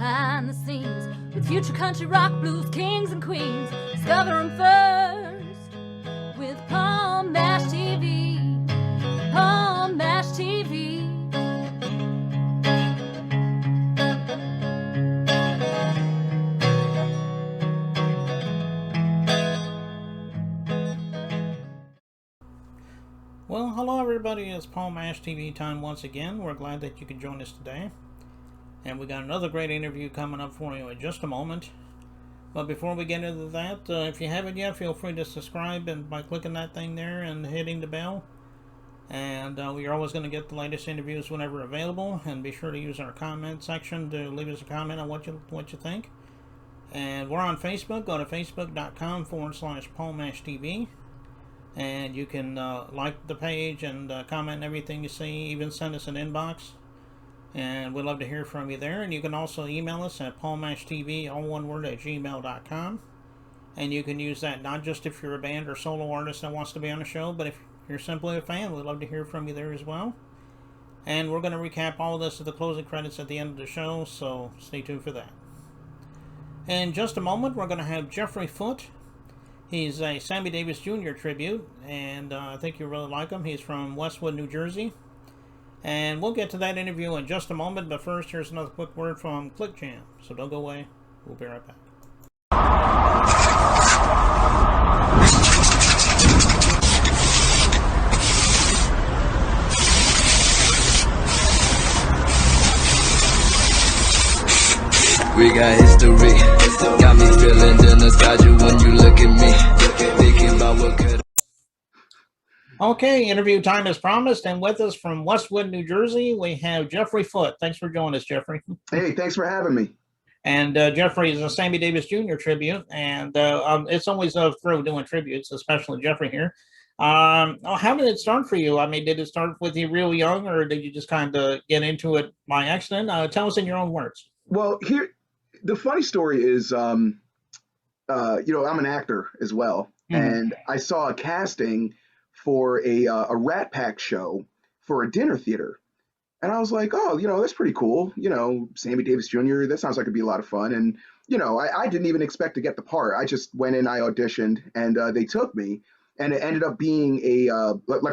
behind the scenes with future country rock blues kings and queens. Discover them first with Paul Mash TV. Paul Mash TV. Well, hello everybody, it's Paul Mash TV time once again. We're glad that you could join us today. And we got another great interview coming up for you in just a moment. But before we get into that, if you haven't yet, feel free to subscribe and by clicking that thing there and hitting the bell. And you're always going to get the latest interviews whenever available. And be sure to use our comment section to leave us a comment on what you think. And we're on Facebook. Go to facebook.com/PaulMashTV. And you can like the page and comment on everything you see, even send us an inbox. And we'd love to hear from you there. And you can also email us at paulmashtv, all one word, @gmail.com. And you can use that not just if you're a band or solo artist that wants to be on the show, but if you're simply a fan, we'd love to hear from you there as well. And we're going to recap all of this at the closing credits at the end of the show, so stay tuned for that. In just a moment, we're going to have Jeffry Foote. He's a Sammy Davis Jr. tribute, and I think you'll really like him. He's from Westwood, New Jersey. And we'll get to that interview in just a moment, but first, here's another quick word from Click Jam. So don't go away. We'll be right back. We got history, got me feeling the nostalgia when you look at me, thinking about what could. Okay, interview time is promised, and with us from Westwood, New Jersey, we have Jeffry Foote. Thanks for joining us, Jeffry. Hey, thanks for having me. And Jeffry is a Sammy Davis Jr. tribute, and it's always a thrill doing tributes, especially Jeffry here. How did it start for you? I mean, did it start with you real young, or did you just kind of get into it by accident? Tell us in your own words. Well, the funny story is, I'm an actor as well, and I saw a casting for a Rat Pack show for a dinner theater, and I was like, oh, that's pretty cool. Sammy Davis Jr. That sounds like it'd be a lot of fun, and I didn't even expect to get the part. I just went in, I auditioned, and they took me, and it ended up being a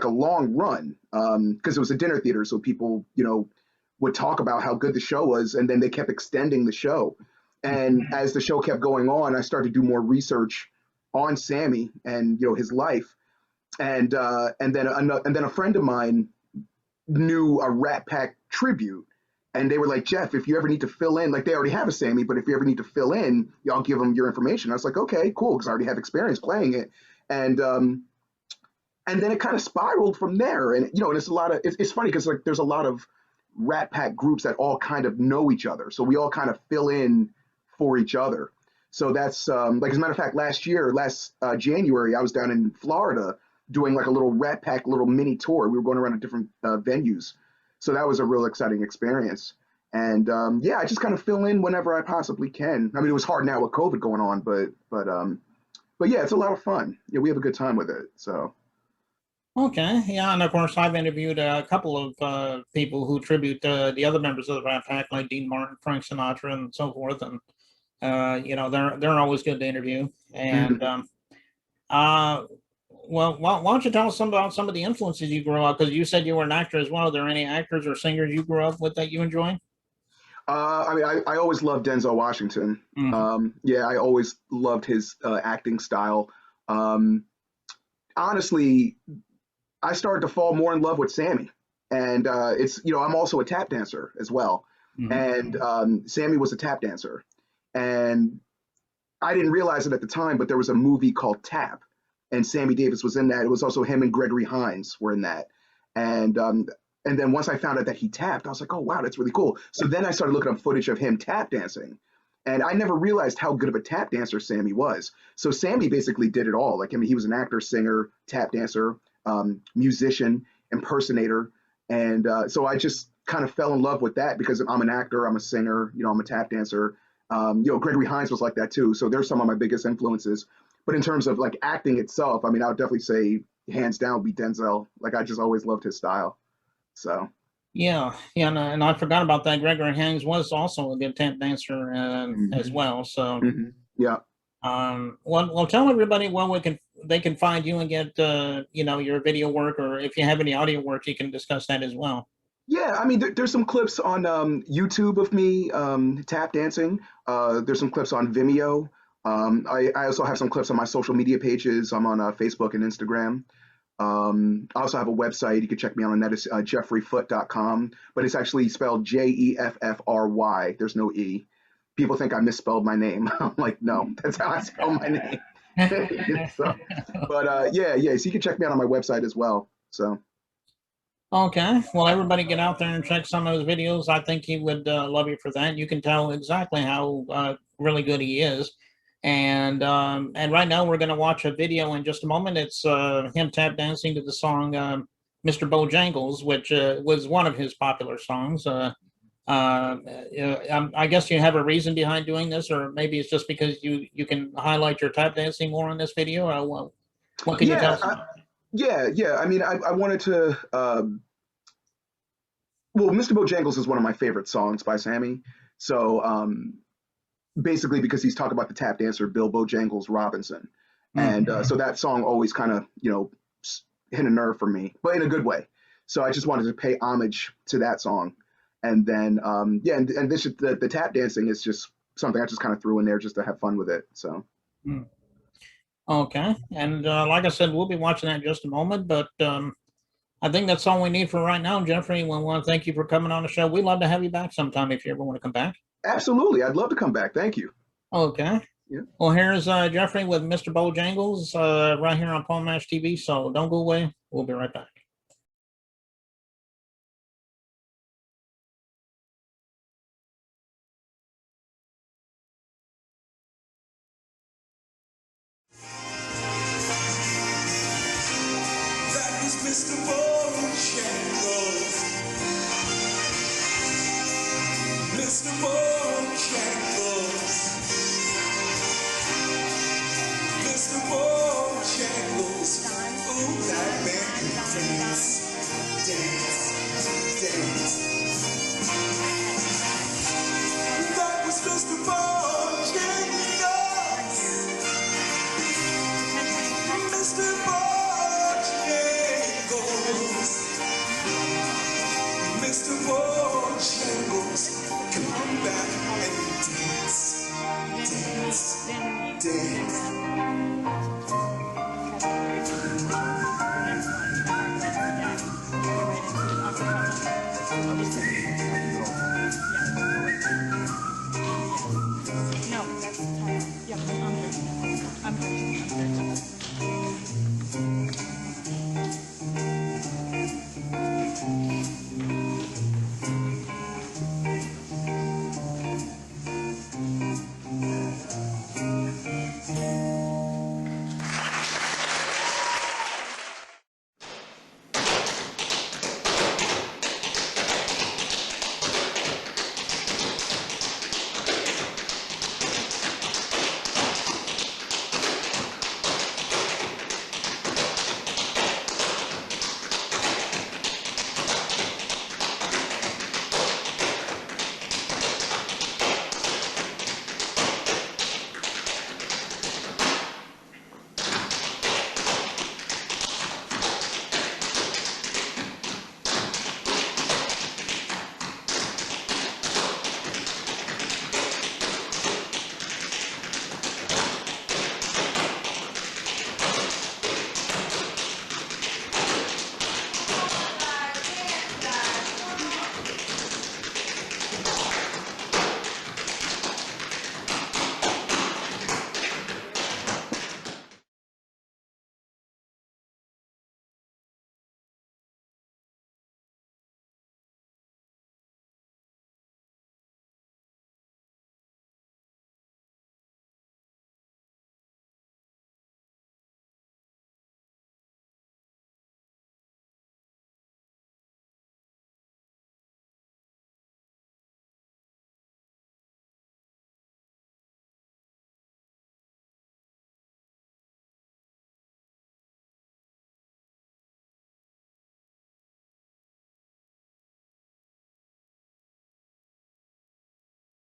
long run because it was a dinner theater, so people would talk about how good the show was, and then they kept extending the show. And as the show kept going on, I started to do more research on Sammy and his life, and then a friend of mine knew a Rat Pack tribute, and they were like, Jeff, if you ever need to fill in, like they already have a Sammy, but if you ever need to fill in, I'll give them your information. I was like, okay, cool, because I already have experience playing it, and then it kind of spiraled from there, and and it's funny because like there's a lot of Rat Pack groups that all kind of know each other, so we all kind of fill in for each other. So that's like, as a matter of fact, last January, I was down in Florida doing like a little Rat Pack little mini tour. We were going around to different venues, so that was a real exciting experience. And I just kind of fill in whenever I possibly can. I mean, it was hard now with COVID going on, but yeah, it's a lot of fun. We have a good time with it. So. Okay, yeah, and of course I've interviewed a couple of people who tribute the other members of the Rat Pack, like Dean Martin, Frank Sinatra, and so forth, and they're always good to interview. And well, why don't you tell us about some of the influences you grew up? Because you said you were an actor as well. Are there any actors or singers you grew up with that you enjoy? I always loved Denzel Washington. I always loved his acting style. Honestly, I started to fall more in love with Sammy, and I'm also a tap dancer as well, and Sammy was a tap dancer, and I didn't realize it at the time, but there was a movie called Tap, and Sammy Davis was in that. It was also him and Gregory Hines were in that, and then once I found out that he tapped, I was like, oh wow, that's really cool. So then I started looking up footage of him tap dancing, and I never realized how good of a tap dancer Sammy was. So Sammy basically did it all. Like, I mean, he was an actor, singer, tap dancer, musician, impersonator. And so I just kind of fell in love with that because I'm an actor, I'm a singer, I'm a tap dancer. Gregory Hines was like that too. So they're some of my biggest influences. But in terms of like acting itself, I mean, I would definitely say hands down be Denzel. Like, I just always loved his style. So. Yeah, and I forgot about that. Gregory Hangs was also a good tap dancer as Hmm. well. So, Hmm. Yeah. well, tell everybody where they can find you and get your video work, or if you have any audio work, you can discuss that as well. Yeah, I mean, there's some clips on YouTube of me tap dancing. There's some clips on Vimeo. I also have some clips on my social media pages. I'm on Facebook and Instagram. I also have a website. You can check me out on that. It's jeffreyfoote.com, but it's actually spelled Jeffry. There's no E. People think I misspelled my name. I'm like, no, that's how I spell my name. So, but yeah. So you can check me out on my website as well. So. Okay. Well, everybody get out there and check some of his videos. I think he would love you for that. You can tell exactly how really good he is. And right now we're going to watch a video in just a moment. It's him tap dancing to the song "Mr. Bojangles," which was one of his popular songs. I guess you have a reason behind doing this, or maybe it's just because you can highlight your tap dancing more in this video. What can you tell Yeah, us about it? yeah. I mean, I wanted to. Well, Mr. Bojangles is one of my favorite songs by Sammy. So basically, because he's talking about the tap dancer Bill Bojangles Robinson, and Mhm. so that song always kind of hit a nerve for me, but in a good way. So I just wanted to pay homage to that song, and then yeah, and this the tap dancing is just something I just kind of threw in there just to have fun with it. So. Mm. Okay. And like I said, we'll be watching that in just a moment. But I think that's all we need for right now, Jeffrey. We want to thank you for coming on the show. We'd love to have you back sometime if you ever want to come back. Absolutely, I'd love to come back. Thank you. Okay. Yeah. Well, here's Jeffrey with Mr. Bojangles right here on Paul Mash TV. So don't go away. We'll be right back. That was Mr. Bojangles. Mr. Bojangles. Mr. Bojangles. Ooh, that man can dance. Dance.